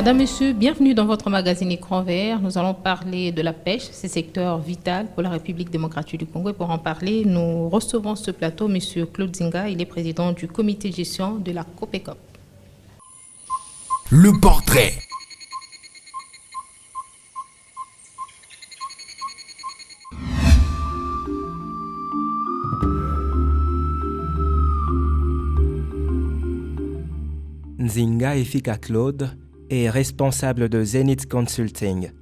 Madame, Monsieur, bienvenue dans votre magazine Écran Vert. Nous allons parler de la pêche, ce secteur vital pour la République démocratique du Congo. Et pour en parler, nous recevons sur ce plateau Monsieur Claude Zinga. Il est président du comité de gestion de la COPECOP. Le portrait. Nzinga Efika Claude est responsable de Zenith Consulting,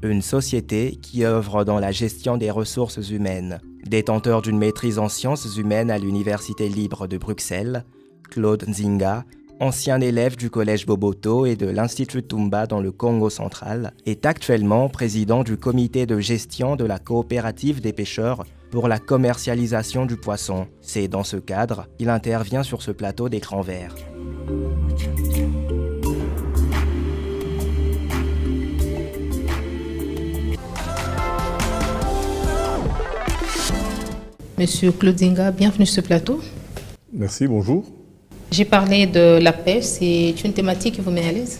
une société qui œuvre dans la gestion des ressources humaines. Détenteur d'une maîtrise en sciences humaines à l'Université libre de Bruxelles, Claude Nzinga, ancien élève du Collège Boboto et de l'Institut Tumba dans le Congo central, est actuellement président du comité de gestion de la coopérative des pêcheurs pour la commercialisation du poisson. C'est dans ce cadre qu'il intervient sur ce plateau d'Écran Vert. Monsieur Claude Zinga, bienvenue sur ce plateau. Merci, bonjour. J'ai parlé de la pêche, c'est une thématique qui vous met à l'aise?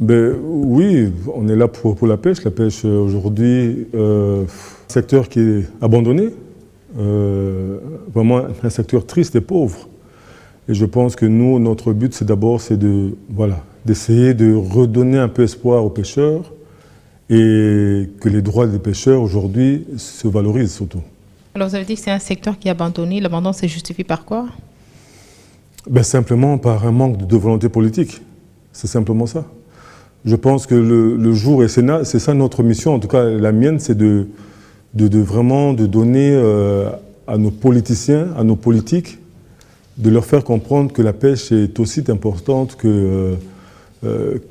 Oui, on est là pour la pêche. La pêche aujourd'hui, un secteur qui est abandonné, vraiment un secteur triste et pauvre. Et je pense que nous, notre but, c'est d'essayer de redonner un peu espoir aux pêcheurs et que les droits des pêcheurs aujourd'hui se valorisent surtout. Alors vous avez dit que c'est un secteur qui est abandonné. L'abandon se justifie par quoi? Simplement par un manque de volonté politique. C'est simplement ça. Je pense que le jour, et c'est ça notre mission, en tout cas la mienne, c'est vraiment de donner à nos politiciens, à nos politiques, de leur faire comprendre que la pêche est aussi importante que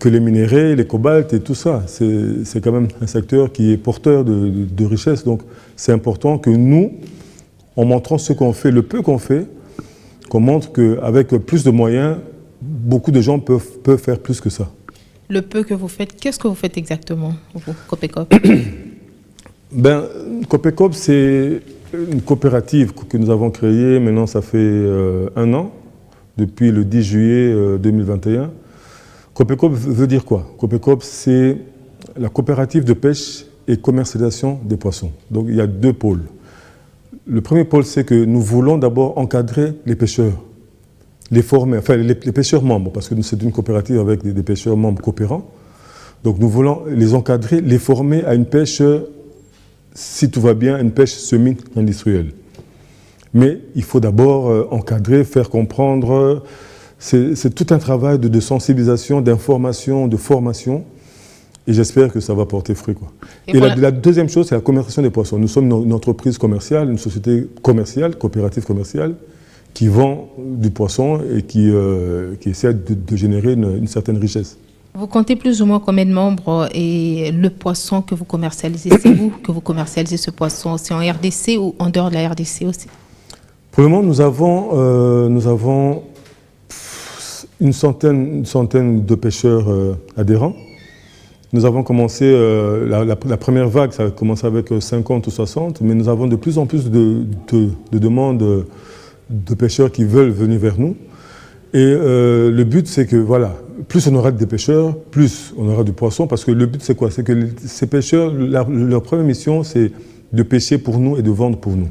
les minéraux, les cobaltes et tout ça. C'est quand même un secteur qui est porteur de richesse. Donc c'est important que nous, en montrant ce qu'on fait, le peu qu'on fait, qu'on montre qu'avec plus de moyens, beaucoup de gens peuvent faire plus que ça. Le peu que vous faites, qu'est-ce que vous faites exactement, vous, COPECOP? COPECOP, c'est une coopérative que nous avons créée, maintenant ça fait 1 an, depuis le 10 juillet 2021. COPECOP veut dire quoi? COPECOP, c'est la coopérative de pêche et commercialisation des poissons. Donc il y a 2 pôles. Le premier pôle, c'est que nous voulons d'abord encadrer les pêcheurs, les former, enfin les pêcheurs membres, parce que c'est une coopérative avec des pêcheurs membres coopérants. Donc nous voulons les encadrer, les former à une pêche, si tout va bien, une pêche semi-industrielle. Mais il faut d'abord encadrer, faire comprendre. C'est tout un travail de sensibilisation, d'information, de formation. Et j'espère que ça va porter fruit, quoi. Et la deuxième chose, c'est la commercialisation des poissons. Nous sommes une entreprise commerciale, une société commerciale, coopérative commerciale, qui vend du poisson et qui essaie de générer une certaine richesse. Vous comptez plus ou moins combien de membres et le poisson que vous commercialisez, c'est vous que vous commercialisez ce poisson? C'est en RDC ou en dehors de la RDC aussi? Pour le moment, nous avons une centaine de pêcheurs adhérents. Nous avons commencé, la première vague, ça a commencé avec 50 ou 60, mais nous avons de plus en plus de demandes de pêcheurs qui veulent venir vers nous. Et le but, c'est que plus on aura des pêcheurs, plus on aura du poisson, parce que le but, c'est quoi? C'est que ces pêcheurs, leur première mission, c'est de pêcher pour nous et de vendre pour nous.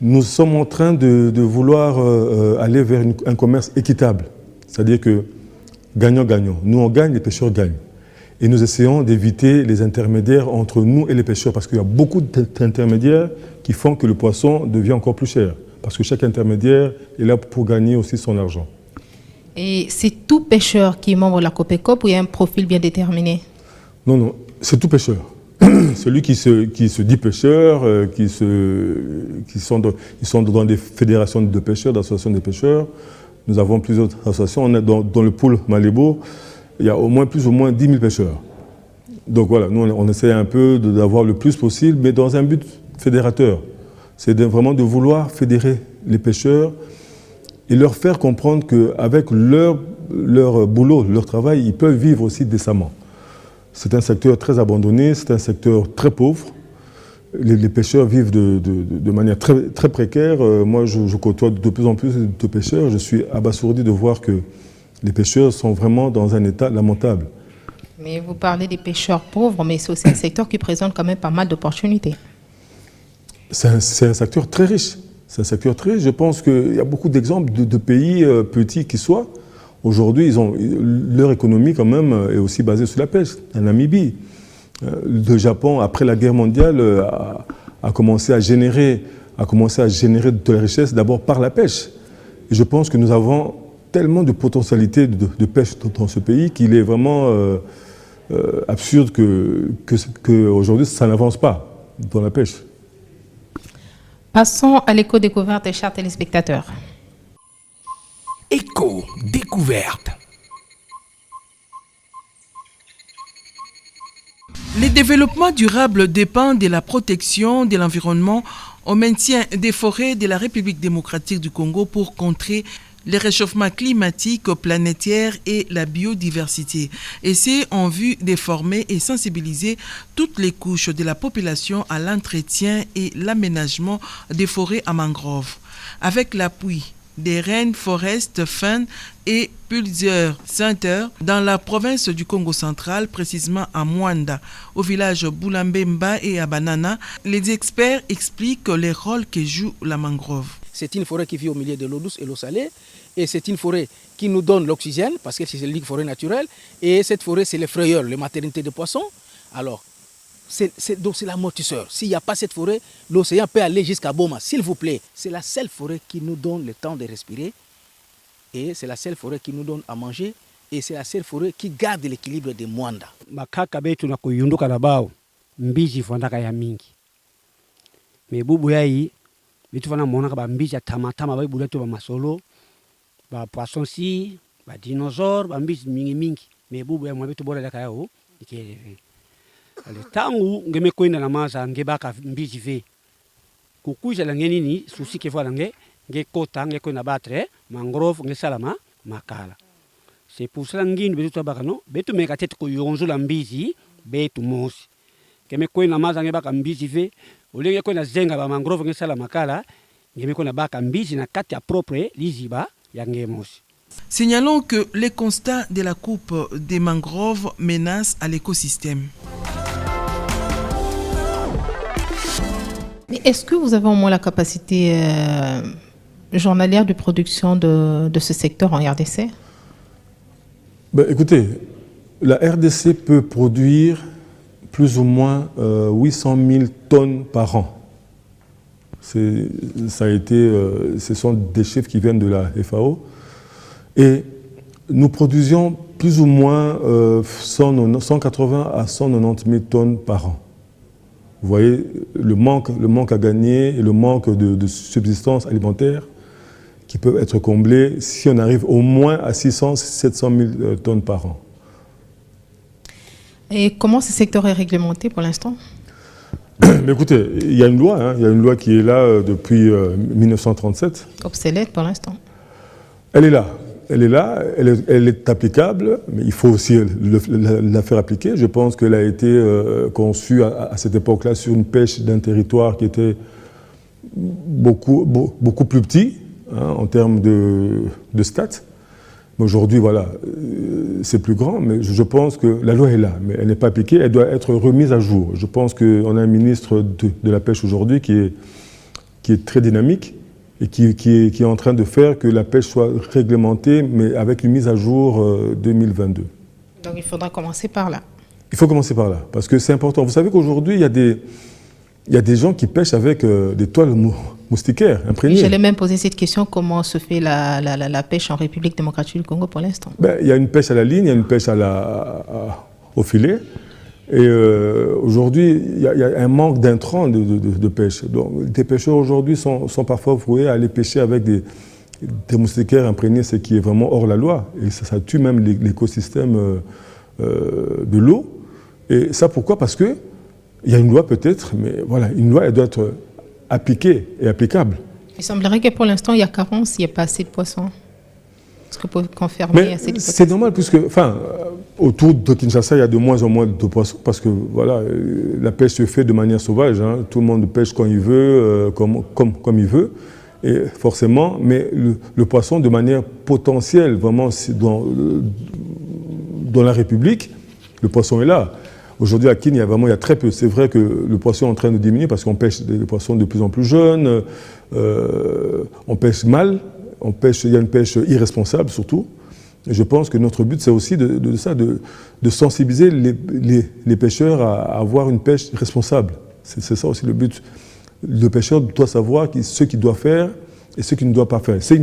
Nous sommes en train de vouloir aller vers un commerce équitable, c'est-à-dire que gagnant-gagnant. Nous, on gagne, les pêcheurs gagnent. Et nous essayons d'éviter les intermédiaires entre nous et les pêcheurs, parce qu'il y a beaucoup d'intermédiaires qui font que le poisson devient encore plus cher, parce que chaque intermédiaire est là pour gagner aussi son argent. Et c'est tout pêcheur qui est membre de la COPECOP ou il y a un profil bien déterminé? Non, c'est tout pêcheur. Celui qui se dit pêcheur, ils sont dans des fédérations de pêcheurs, d'associations de pêcheurs. Nous avons plusieurs associations. On est dans le pôle Malébo. Il y a plus ou moins 10 000 pêcheurs. Donc voilà, nous on essaie un peu d'avoir le plus possible, mais dans un but fédérateur. C'est vraiment de vouloir fédérer les pêcheurs et leur faire comprendre qu'avec leur boulot, leur travail, ils peuvent vivre aussi décemment. C'est un secteur très abandonné, c'est un secteur très pauvre. Les pêcheurs vivent de manière très, très précaire. Moi, je côtoie de plus en plus de pêcheurs. Je suis abasourdi de voir que Les pêcheurs sont vraiment dans un état lamentable. Mais vous parlez des pêcheurs pauvres, mais c'est aussi un secteur qui présente quand même pas mal d'opportunités. C'est un secteur très riche. C'est un secteur très riche. Je pense qu'il y a beaucoup d'exemples de pays petits qui soient. Aujourd'hui, leur économie quand même est aussi basée sur la pêche. La Namibie, le Japon, après la guerre mondiale, a commencé à générer de la richesse d'abord par la pêche. Et je pense que nous avons tellement de potentialités de pêche dans ce pays qu'il est vraiment absurde qu'aujourd'hui ça n'avance pas dans la pêche. Passons à l'éco-découverte, chers téléspectateurs. Éco-découverte. Le développement durable dépend de la protection de l'environnement au maintien des forêts de la République démocratique du Congo pour contrer le réchauffement climatique planétaire et la biodiversité. Et c'est en vue de former et sensibiliser toutes les couches de la population à l'entretien et l'aménagement des forêts à mangroves. Avec l'appui des Rainforest Fund et plusieurs centres dans la province du Congo central, précisément à Mwanda, au village Boulambemba et à Banana, les experts expliquent les rôles que joue la mangrove. C'est une forêt qui vit au milieu de l'eau douce et l'eau salée. Et c'est une forêt qui nous donne l'oxygène, parce que c'est une forêt naturelle. Et cette forêt, c'est les frayeurs, les maternités de poissons. Alors, donc c'est l'amortisseur. S'il n'y a pas cette forêt, l'océan peut aller jusqu'à Boma. S'il vous plaît, c'est la seule forêt qui nous donne le temps de respirer. Et c'est la seule forêt qui nous donne à manger. Et c'est la seule forêt qui garde l'équilibre de Mwanda. Makaka betu na kuyunduka na bao, mbiji fondaka ya mingi. Me bubu yai, bitu fana monaka ba mbiji ya tamatama ba buletu ba masolo, ba poisson si, ba dinosaure, ba mbiji mingi. Me bubu ya mwabitu bora daka yao, ikeleve. Ale tangu ngeme kwenda na maza ngebaka mbiji ve. Kukuja la ngenini susi ke fala nge kota nge kwenda batre, mangrove nge salama makala. C'est pour cela ngini betu tabaka no, betu meka tete ko yonzo la mbiji, betu mosi. Keme kwenda maza ngebaka mbiji ve, olenge kwenda zenga ba mangrove nge salama makala, ngeme kwenda baka mbiji na kati ya propre liziba ya ngemosi. Signalons que les constats de la coupe des mangroves menacent à l'écosystème. Mais est-ce que vous avez au moins la capacité journalière de production de ce secteur en RDC? Écoutez, la RDC peut produire plus ou moins 800 000 tonnes par an. Ce sont des chiffres qui viennent de la FAO. Et nous produisions plus ou moins 180 à 190 000 tonnes par an. Vous voyez le manque à gagner et le manque de subsistance alimentaire qui peuvent être comblés si on arrive au moins à 600 700 000 tonnes par an. Et comment ce secteur est réglementé pour l'instant? Mais écoutez, il y a une loi, il y a une loi qui est là depuis 1937. Obsolète pour l'instant. Elle est là. Elle est applicable, mais il faut aussi la faire appliquer. Je pense qu'elle a été conçue à cette époque-là sur une pêche d'un territoire qui était beaucoup plus petit en termes de stats. Mais aujourd'hui, voilà, c'est plus grand, mais je pense que la loi est là, mais elle n'est pas appliquée, elle doit être remise à jour. Je pense qu'on a un ministre de la pêche aujourd'hui qui est très dynamique, et qui est en train de faire que la pêche soit réglementée, mais avec une mise à jour 2022. Donc il faudra commencer par là. Il faut commencer par là, parce que c'est important. Vous savez qu'aujourd'hui, il y a des gens qui pêchent avec des toiles moustiquaires imprégnées. J'allais même poser cette question, comment se fait la pêche en République démocratique du Congo pour l'instant? Il y a une pêche à la ligne, il y a une pêche au filet. Et aujourd'hui, il y a un manque d'intrants de pêche. Donc, des pêcheurs aujourd'hui sont parfois voués à aller pêcher avec des moustiquaires imprégnés, ce qui est vraiment hors la loi. Et ça tue même l'écosystème de l'eau. Et ça, pourquoi? Parce qu'il y a une loi peut-être, mais voilà, une loi, elle doit être appliquée et applicable. Il semblerait que pour l'instant, il y a carence, il n'y a pas assez de poissons. Est-ce que vous pouvez confirmer assez de poissons? C'est normal, puisque autour de Kinshasa, il y a de moins en moins de poissons, parce que voilà, la pêche se fait de manière sauvage. Tout le monde pêche quand il veut, comme il veut. et forcément, mais le poisson de manière potentielle, vraiment dans la République, le poisson est là. Aujourd'hui, à Kin, il y a très peu. C'est vrai que le poisson est en train de diminuer parce qu'on pêche des poissons de plus en plus jeunes, on pêche mal, il y a une pêche irresponsable surtout. Et je pense que notre but, c'est aussi de sensibiliser les pêcheurs à avoir une pêche responsable. C'est ça aussi le but. Le pêcheur doit savoir ce qu'il doit faire et ce qu'il ne doit pas faire, ce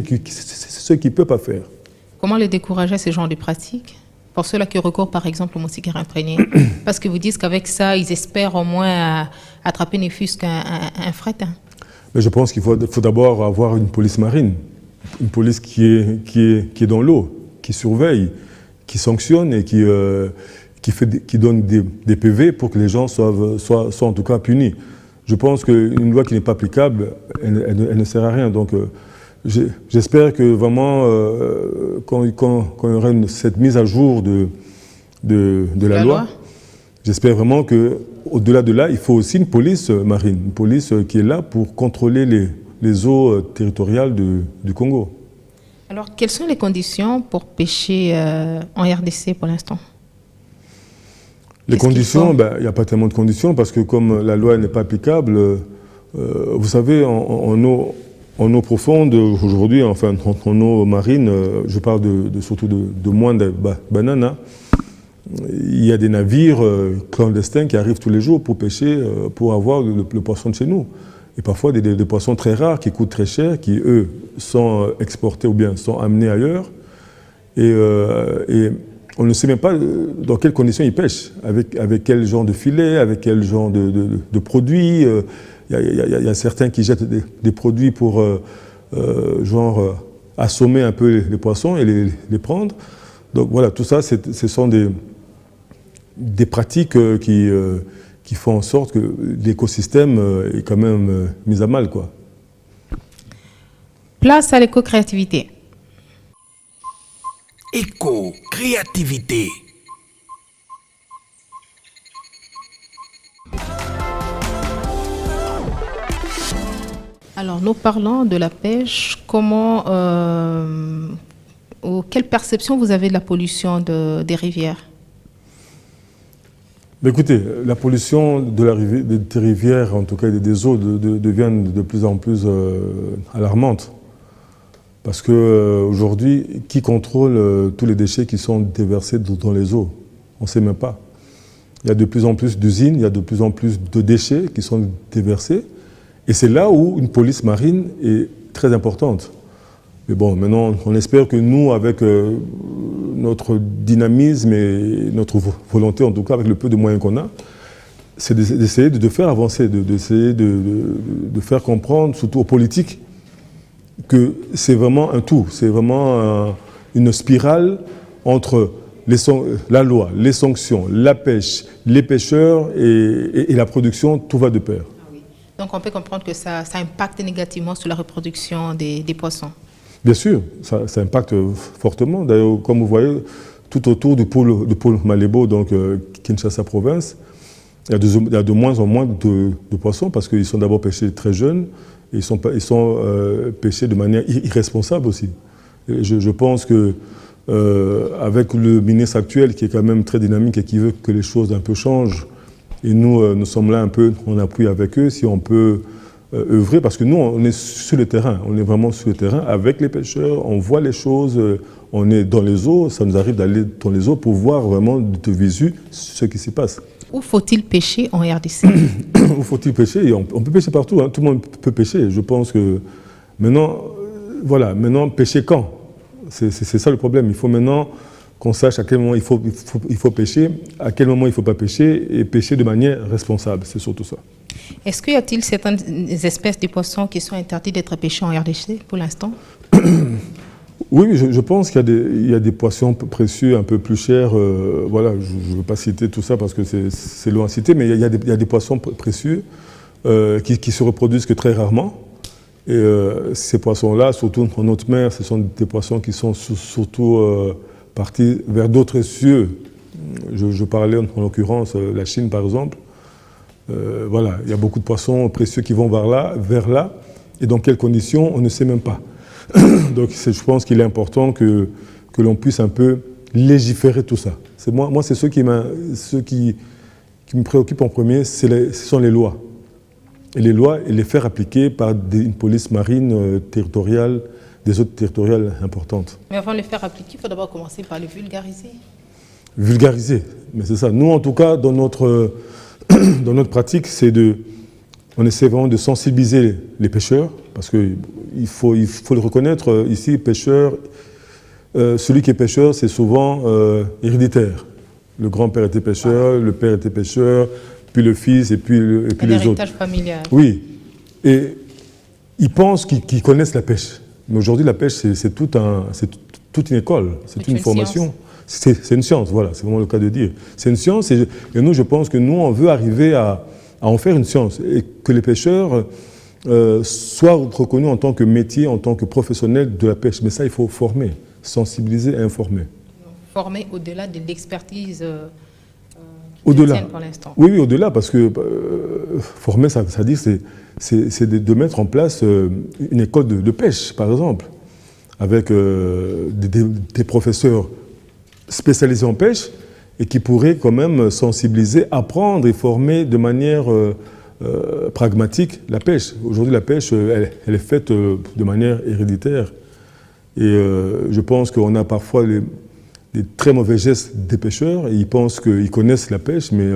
qu'il ne peut pas faire. Comment les décourager à ce genre de pratiques? Pour ceux-là qui recourent par exemple au moustiquaire imprégné, parce que vous dites qu'avec ça, ils espèrent au moins attraper ne fût-ce qu'un fret. Mais je pense qu'il faut d'abord avoir une police marine, une police qui est dans l'eau, qui surveille, qui sanctionne et qui donne des PV pour que les gens soient en tout cas punis. Je pense qu'une loi qui n'est pas applicable, elle ne sert à rien. Donc, j'espère que vraiment, quand il y aura cette mise à jour de la loi, j'espère vraiment qu'au-delà de là, il faut aussi une police marine, une police qui est là pour contrôler les eaux territoriales du Congo. Alors, quelles sont les conditions pour pêcher en RDC pour l'instant? Les conditions, il n'y a pas tellement de conditions parce que comme la loi n'est pas applicable, vous savez, en eau profonde, aujourd'hui, enfin en eau marine, je parle surtout de moins de bananes, il y a des navires clandestins qui arrivent tous les jours pour pêcher, pour avoir le poisson de chez nous. Et parfois des poissons très rares qui coûtent très cher, qui eux sont exportés ou bien sont amenés ailleurs. Et on ne sait même pas dans quelles conditions ils pêchent, avec quel genre de filet, avec quel genre de produits. Il y a certains qui jettent des produits pour assommer un peu les poissons et les prendre. Donc voilà, tout ça, ce sont des pratiques qui font en sorte que l'écosystème est quand même mis à mal, quoi. Place à l'éco-créativité. Éco-créativité. Alors, nous parlons de la pêche. Quelle perception vous avez de la pollution des rivières? Écoutez, la pollution des rivières, en tout cas des eaux, devient de plus en plus alarmante. Parce qu'aujourd'hui, qui contrôle tous les déchets qui sont déversés dans les eaux? On ne sait même pas. Il y a de plus en plus d'usines, il y a de plus en plus de déchets qui sont déversés. Et c'est là où une police marine est très importante. Mais bon, maintenant, on espère que nous, avec notre dynamisme et notre volonté, en tout cas avec le peu de moyens qu'on a, c'est d'essayer de faire avancer, d'essayer de faire comprendre, surtout aux politiques, que c'est vraiment un tout, c'est vraiment une spirale entre la loi, les sanctions, la pêche, les pêcheurs et la production, tout va de pair. Donc on peut comprendre que ça impacte négativement sur la reproduction des poissons. Bien sûr, ça impacte fortement. D'ailleurs, comme vous voyez, tout autour du pôle Malébo, donc Kinshasa province, il y a de moins en moins de poissons parce qu'ils sont d'abord pêchés très jeunes et ils sont pêchés de manière irresponsable aussi. Et je pense que avec le ministre actuel qui est quand même très dynamique et qui veut que les choses un peu changent, et nous sommes là un peu en appui avec eux, si on peut œuvrer, parce que nous, on est sur le terrain, on est vraiment sur le terrain avec les pêcheurs, on voit les choses, on est dans les eaux, ça nous arrive d'aller dans les eaux pour voir vraiment de visu ce qui s'y passe. Où faut-il pêcher en RDC? Où faut-il pêcher? On peut pêcher partout, hein. Tout le monde peut pêcher. Je pense que maintenant, pêcher quand? C'est ça le problème. Il faut maintenant qu'on sache à quel moment il faut pêcher, à quel moment il ne faut pas pêcher, et pêcher de manière responsable, c'est surtout ça. Est-ce qu'il y a-t-il certaines espèces de poissons qui sont interdites d'être pêchées en RDC pour l'instant? Oui, je pense qu'il y a des poissons précieux un peu plus chers. Voilà, je ne veux pas citer tout ça parce que c'est loin à citer, mais il y a des poissons précieux qui se reproduisent que très rarement. Et ces poissons-là, surtout en haute mer, ce sont des poissons qui sont surtout partis vers d'autres cieux. Je parlais en l'occurrence la Chine par exemple. Voilà, il y a beaucoup de poissons précieux qui vont vers là. Et dans quelles conditions, on ne sait même pas. Donc je pense qu'il est important que l'on puisse un peu légiférer tout ça. Moi, c'est ce qui me préoccupe en premier, ce sont les lois. Et les lois, et les faire appliquer par une police marine territoriale, des autres territoriales importantes. Mais avant de les faire appliquer, il faut d'abord commencer par les vulgariser. Vulgariser, mais c'est ça. Nous, en tout cas, dans notre pratique, on essaie vraiment de sensibiliser les pêcheurs, parce qu'il faut le reconnaître, ici, pêcheur, celui qui est pêcheur, c'est souvent héréditaire. Le grand-père était pêcheur, le père était pêcheur, puis le fils, et puis les autres. L'héritage familial. Oui, et ils pensent qu'ils connaissent la pêche. Mais aujourd'hui, la pêche, c'est toute une école, c'est une formation. C'est une science, voilà, c'est vraiment le cas de dire. C'est une science, et nous, je pense que nous, on veut arriver à en faire une science, et que les pêcheurs soient reconnus en tant que métier, en tant que professionnels de la pêche. Mais ça, il faut former, sensibiliser et informer. Former au-delà de l'expertise au-delà pour l'instant. Oui, au-delà, parce que former, ça dit, c'est de mettre en place une école de pêche, par exemple, avec des professeurs spécialisés en pêche et qui pourraient quand même sensibiliser, apprendre et former de manière pragmatique la pêche. Aujourd'hui, la pêche, elle est faite de manière héréditaire. Et je pense qu'on a parfois des très mauvais gestes des pêcheurs, et ils pensent qu'ils connaissent la pêche, mais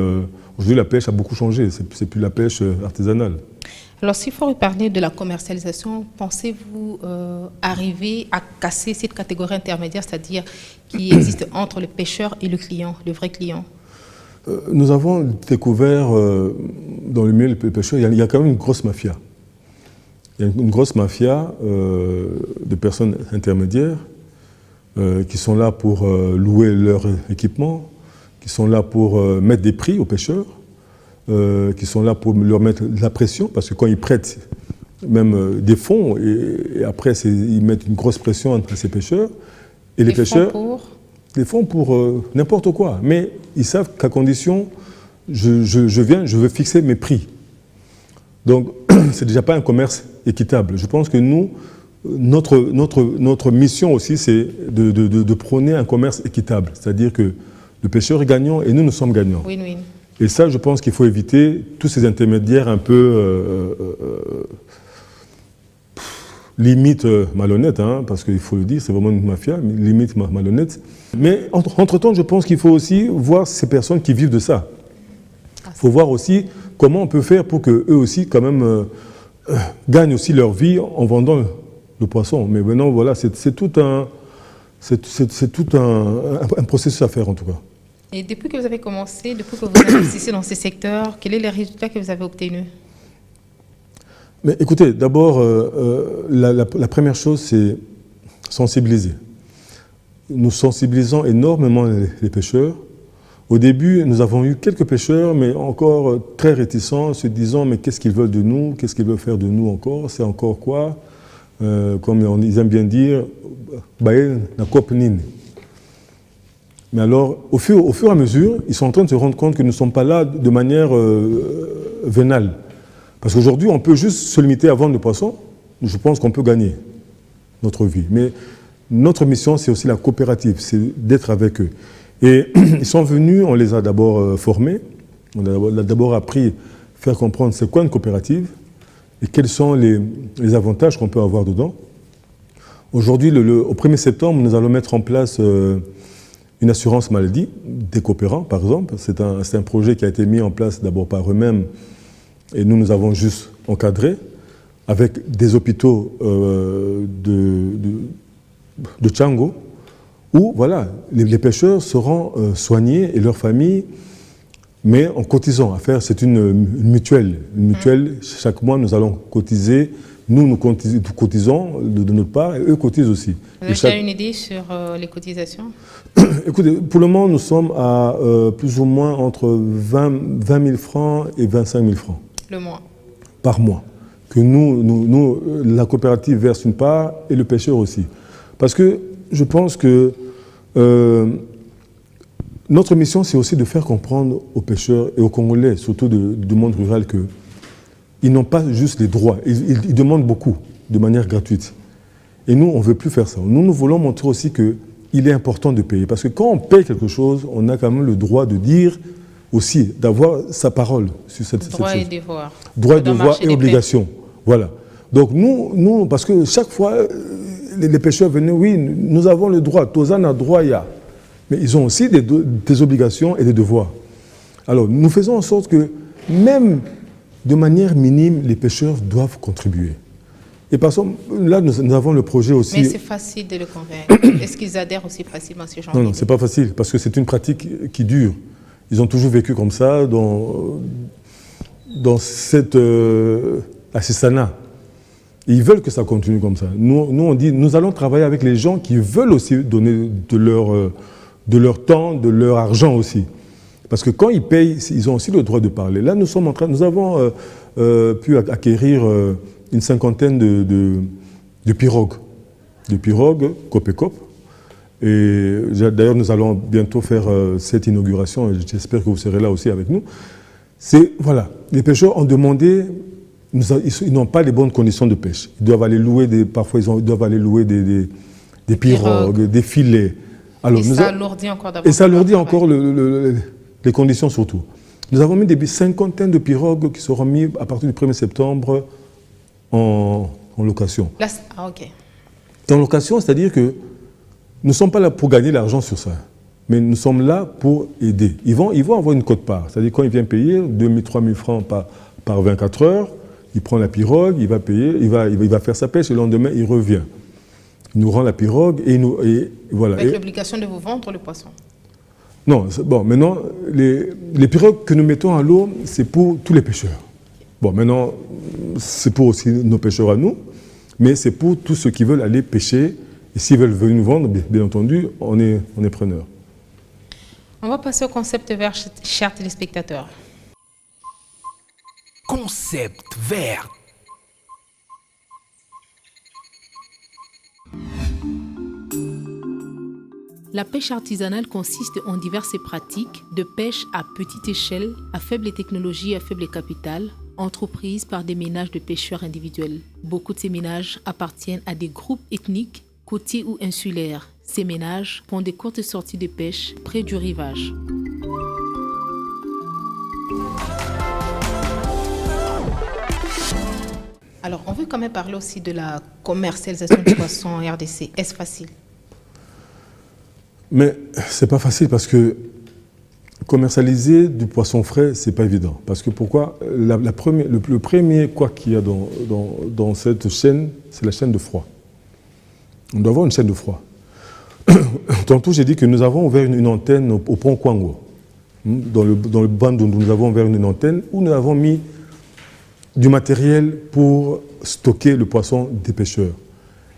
aujourd'hui la pêche a beaucoup changé, c'est plus la pêche artisanale. Alors s'il faut reparler de la commercialisation, pensez-vous arriver à casser cette catégorie intermédiaire, c'est-à-dire qui existe entre le pêcheur et le client, le vrai client? Nous avons découvert dans le milieu des pêcheurs, il y a quand même une grosse mafia. Il y a une grosse mafia de personnes intermédiaires qui sont là pour louer leur équipement, qui sont là pour mettre des prix aux pêcheurs, qui sont là pour leur mettre de la pression, parce que quand ils prêtent même des fonds, et après ils mettent une grosse pression entre ces pêcheurs, et les pêcheurs... Des fonds pour n'importe quoi, mais ils savent qu'à condition, je viens, je veux fixer mes prix. Donc, c'est déjà pas un commerce équitable. Je pense que nous, notre mission aussi, c'est de prôner un commerce équitable. C'est-à-dire que le pêcheur est gagnant et nous sommes gagnants. Win-win. Et ça, je pense qu'il faut éviter tous ces intermédiaires un peu limite malhonnêtes, hein, parce qu'il faut le dire, c'est vraiment une mafia, limite malhonnête. Mais entre-temps, je pense qu'il faut aussi voir ces personnes qui vivent de ça. Il faut voir aussi comment on peut faire pour qu'eux aussi, quand même, gagnent aussi leur vie en vendant le poisson. Mais maintenant, voilà, c'est tout un processus à faire, en tout cas. Et depuis que vous avez commencé, depuis que vous investissez dans ces secteurs, quels sont les résultats que vous avez obtenus? Mais écoutez, d'abord, la première chose, c'est sensibiliser. Nous sensibilisons énormément les pêcheurs. Au début, nous avons eu quelques pêcheurs, mais encore très réticents, se disant « mais qu'est-ce qu'ils veulent de nous? Qu'est-ce qu'ils veulent faire de nous encore? C'est encore quoi ?» Comme ils aiment bien dire « baye na kop nini ». Mais alors, au fur et à mesure, ils sont en train de se rendre compte que nous ne sommes pas là de manière vénale. Parce qu'aujourd'hui, on peut juste se limiter à vendre le poisson. Je pense qu'on peut gagner notre vie. Mais notre mission, c'est aussi la coopérative, c'est d'être avec eux. Et ils sont venus, on les a d'abord formés, on a d'abord appris, faire comprendre c'est quoi une coopérative et quels sont les avantages qu'on peut avoir dedans. Aujourd'hui, au 1er septembre, nous allons mettre en place une assurance maladie des coopérants, par exemple. C'est un projet qui a été mis en place d'abord par eux-mêmes et nous avons juste encadré avec des hôpitaux de Tchango, où voilà, les pêcheurs seront soignés et leurs familles, mais en cotisant. C'est une mutuelle. Une mutuelle, chaque mois, nous allons cotiser. Nous cotisons de notre part et eux cotisent aussi. Vous avez déjà une idée sur les cotisations? Écoutez, pour le moment, nous sommes à plus ou moins entre 20 000 francs et 25 000 francs. Le mois? Par mois. Que nous, la coopérative verse une part et le pêcheur aussi. Parce que je pense que notre mission, c'est aussi de faire comprendre aux pêcheurs et aux Congolais, surtout du monde rural, que ils n'ont pas juste les droits, ils demandent beaucoup, de manière gratuite. Et nous, on ne veut plus faire ça. Nous voulons montrer aussi qu'il est important de payer. Parce que quand on paye quelque chose, on a quand même le droit de dire aussi, d'avoir sa parole sur cette chose. Droit et devoir. Droit et devoir et obligation. Voilà. Donc nous, parce que chaque fois, les pêcheurs venaient, oui, nous avons le droit, Tozan a droit, il y a. Mais ils ont aussi des obligations et des devoirs. Alors, nous faisons en sorte que, même de manière minime, les pêcheurs doivent contribuer. Et par exemple, là, nous avons le projet aussi... Mais c'est facile de le convaincre. Est-ce qu'ils adhèrent aussi facilement à ce genre Non, c'est pas facile, parce que c'est une pratique qui dure. Ils ont toujours vécu comme ça, dans cette assistanat. Ils veulent que ça continue comme ça. Nous, on dit, nous allons travailler avec les gens qui veulent aussi donner de leur temps, de leur argent aussi. Parce que quand ils payent, ils ont aussi le droit de parler. Là, nous avons pu acquérir une cinquantaine de pirogues. De pirogues, Copecop. Et d'ailleurs, nous allons bientôt faire cette inauguration. Et j'espère que vous serez là aussi avec nous. Voilà, les pêcheurs ont demandé, ils n'ont pas les bonnes conditions de pêche. Ils doivent aller louer parfois ils doivent aller louer des pirogues, des filets. Alors, ça alourdit encore davantage. Et ça alourdit encore les conditions surtout. Nous avons mis des cinquantaines de pirogues qui seront mises à partir du 1er septembre en location. Là, ok. En location, c'est-à-dire que nous ne sommes pas là pour gagner l'argent sur ça, mais nous sommes là pour aider. Ils vont avoir une quote-part, c'est-à-dire quand ils viennent payer 2 000, 3 000 francs par 24 heures, il prend la pirogue, il va payer, il va faire sa pêche et le lendemain, il revient. Il nous rend la pirogue et voilà. Avec l'obligation de vous vendre le poisson. Non, bon, maintenant, les pirogues que nous mettons à l'eau, c'est pour tous les pêcheurs. Bon, maintenant, c'est pour aussi nos pêcheurs à nous, mais c'est pour tous ceux qui veulent aller pêcher. Et s'ils veulent venir nous vendre, bien entendu, on est preneur. On va passer au concept vert, chers téléspectateurs. Concept vert. La pêche artisanale consiste en diverses pratiques de pêche à petite échelle, à faible technologie et à faible capital, entreprises par des ménages de pêcheurs individuels. Beaucoup de ces ménages appartiennent à des groupes ethniques, côtiers ou insulaires. Ces ménages font des courtes sorties de pêche près du rivage. Alors, on veut quand même parler aussi de la commercialisation du poisson en RDC. Est-ce facile? Mais c'est pas facile parce que commercialiser du poisson frais, c'est pas évident. Parce que pourquoi? Le premier quoi qu'il y a dans cette chaîne, c'est la chaîne de froid. On doit avoir une chaîne de froid. Tantôt, j'ai dit que nous avons ouvert une antenne au pont Kwango. Dans le bande où nous avons ouvert une antenne où nous avons mis du matériel pour stocker le poisson des pêcheurs.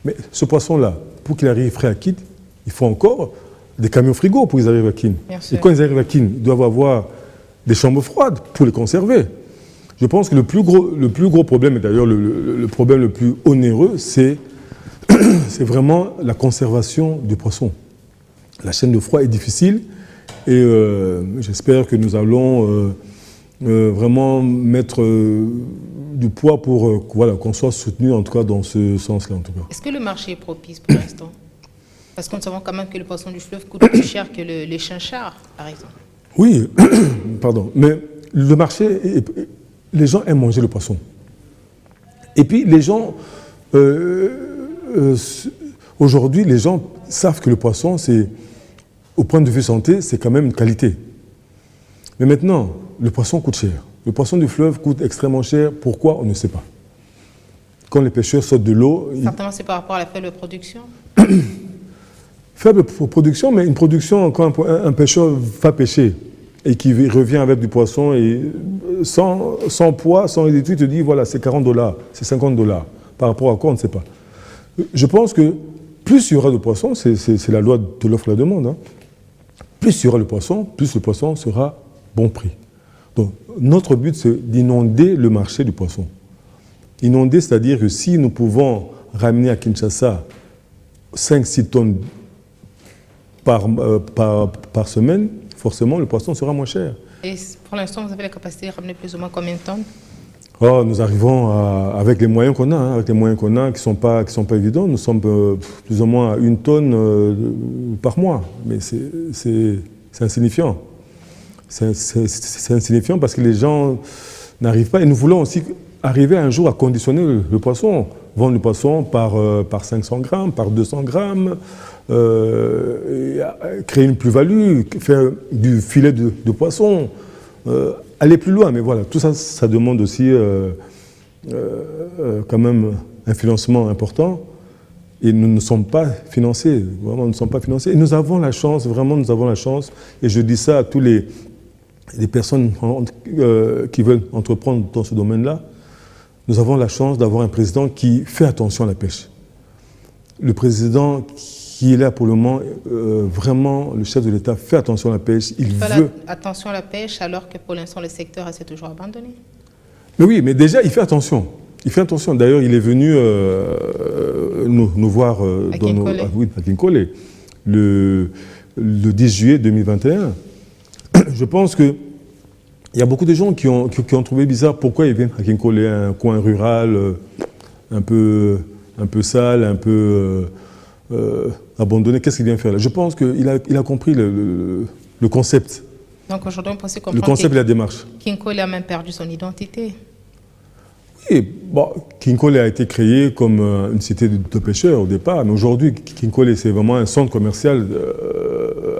Mais ce poisson-là, pour qu'il arrive frais à Kid, il faut encore des camions frigo pour qu'ils arrivent à Kin. Et quand ils arrivent à Kin, ils doivent avoir des chambres froides pour les conserver. Je pense que le plus gros problème, et d'ailleurs le problème le plus onéreux, c'est vraiment la conservation du poisson. La chaîne de froid est difficile et j'espère que nous allons vraiment mettre du poids pour qu'on soit soutenu en tout cas dans ce sens-là. Est-ce que le marché est propice pour l'instant? Parce que nous savons quand même que le poisson du fleuve coûte plus cher que les chinchards, par exemple. Oui, pardon. Mais le marché, les gens aiment manger le poisson. Et puis les gens, aujourd'hui, les gens savent que le poisson, au point de vue santé, c'est quand même une qualité. Mais maintenant, le poisson coûte cher. Le poisson du fleuve coûte extrêmement cher. Pourquoi? On ne sait pas. Quand les pêcheurs sortent de l'eau... Certainement, c'est par rapport à la faible production. Faible production, mais une production, quand un pêcheur va pêcher et qui revient avec du poisson et sans poids, sans étude, il te dit voilà, c'est $40, c'est $50. Par rapport à quoi, on ne sait pas. Je pense que plus il y aura de poissons, c'est la loi de l'offre et la demande, hein. Plus il y aura de poissons, plus le poisson sera bon prix. Donc notre but, c'est d'inonder le marché du poisson. Inonder, c'est-à-dire que si nous pouvons ramener à Kinshasa 5-6 tonnes par semaine, forcément, le poisson sera moins cher. Et pour l'instant, vous avez la capacité de ramener plus ou moins combien de tonnes? Oh, nous arrivons avec les moyens qu'on a, avec les moyens qu'on a qui sont pas évidents. Nous sommes plus ou moins à 1 tonne par mois, mais c'est insignifiant. C'est insignifiant parce que les gens n'arrivent pas. Et nous voulons aussi arriver un jour à conditionner le poisson, vendre le poisson par 500 grammes, par 200 grammes, créer une plus-value, faire du filet de poisson. Aller plus loin, mais voilà, tout ça, ça demande aussi quand même un financement important. Et nous ne sommes pas financés, vraiment, nous ne sommes pas financés. Et nous avons la chance, vraiment, nous avons la chance, et je dis ça à tous les personnes qui veulent entreprendre dans ce domaine-là, nous avons la chance d'avoir un président qui fait attention à la pêche. Le président qui est là pour le moment, vraiment, le chef de l'État fait attention à la pêche. Il veut attention à la pêche alors que pour l'instant le secteur s'est toujours abandonné. Mais oui, mais déjà il fait attention. Il fait attention. D'ailleurs, il est venu nous voir à Kinkole le 10 juillet 2021. Je pense qu'il y a beaucoup de gens qui ont trouvé bizarre pourquoi il vient à Kinkole, un coin rural un peu sale, un peu abandonné. Qu'est-ce qu'il vient faire là? Je pense qu'il a compris le concept. Donc aujourd'hui, on peut se le comprendre concept et la démarche. Kinkole a même perdu son identité. Oui, bon, Kinkole a été créé comme une cité de pêcheurs au départ, mais aujourd'hui, Kinkole, c'est vraiment un centre commercial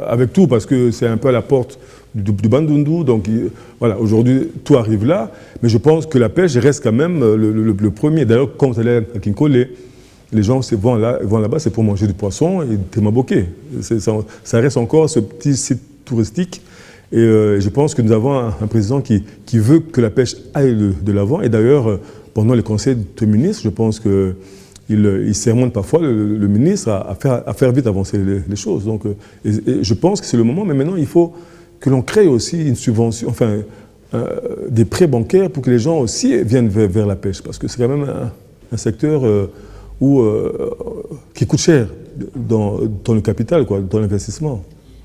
avec tout, parce que c'est un peu à la porte du Bandundu. Donc voilà, aujourd'hui, tout arrive là, mais je pense que la pêche reste quand même le premier. D'ailleurs, quand vous allez à Kinkole, les gens vont là-bas, c'est pour manger du poisson et des maboké. Ça reste encore ce petit site touristique. Et je pense que nous avons un président qui veut que la pêche aille de l'avant. Et d'ailleurs, pendant les conseils de ministres, je pense qu'il sermonne parfois le ministre à faire vite avancer les choses. Donc, et je pense que c'est le moment, mais maintenant, il faut que l'on crée aussi une subvention, enfin, des prêts bancaires pour que les gens aussi viennent vers la pêche. Parce que c'est quand même un secteur qui coûte cher dans le capital, quoi, dans l'investissement.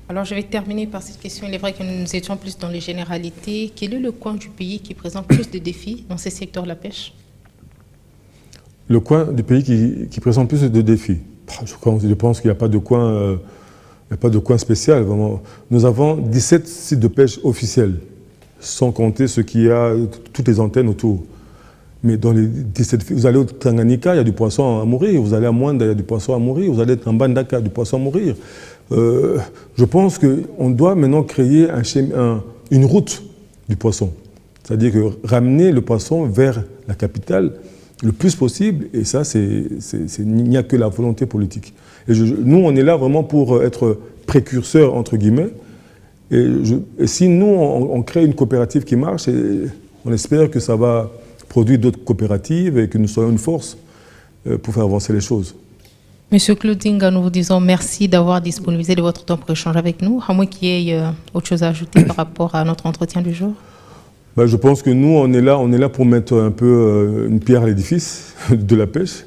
Alors, je vais terminer par cette question. Il est vrai que nous étions plus dans les généralités. Quel est le coin du pays qui présente plus de défis dans ces secteurs de la pêche? Le coin du pays qui présente plus de défis. Je pense qu'il n'y a pas de coin, spécial. Vraiment. Nous avons 17 sites de pêche officiels, sans compter ce qu'il y a, toutes les antennes autour. Mais dans les 17, vous allez au Tanganyika, il y a du poisson à mourir. Vous allez à Mwanda, il y a du poisson à mourir. Vous allez à Mbandaka, du poisson à mourir. Je pense qu'on doit maintenant créer une route du poisson. C'est-à-dire que ramener le poisson vers la capitale le plus possible. Et ça, il n'y a que la volonté politique. Et nous, on est là vraiment pour être précurseurs, entre guillemets. Et si nous, on crée une coopérative qui marche, et on espère que ça va produire d'autres coopératives et que nous soyons une force pour faire avancer les choses. Monsieur Claude Zinga, nous vous disons merci d'avoir disponibilisé de votre temps pour échanger avec nous. À moins qu'il y ait autre chose à ajouter par rapport à notre entretien du jour. Je pense que nous, on est là pour mettre un peu une pierre à l'édifice de la pêche.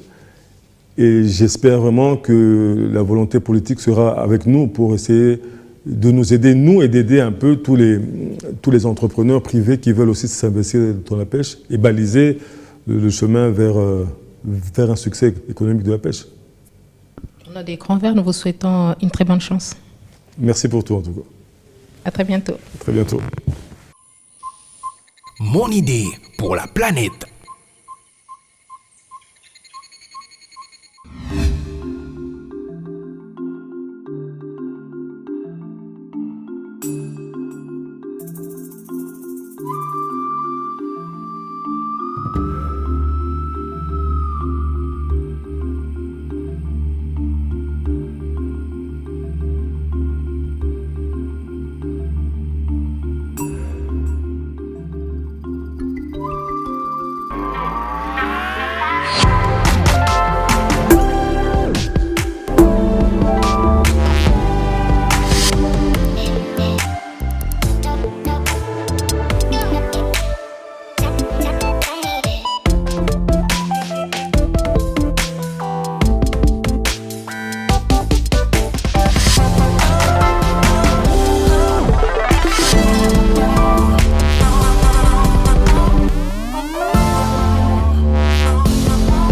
Et j'espère vraiment que la volonté politique sera avec nous pour essayer de nous aider, nous, et d'aider un peu tous les entrepreneurs privés qui veulent aussi s'investir dans la pêche et baliser le chemin vers un succès économique de la pêche. On a des grands verts, nous vous souhaitons une très bonne chance. Merci pour tout en tout cas. À très bientôt. À très bientôt. Mon idée pour la planète.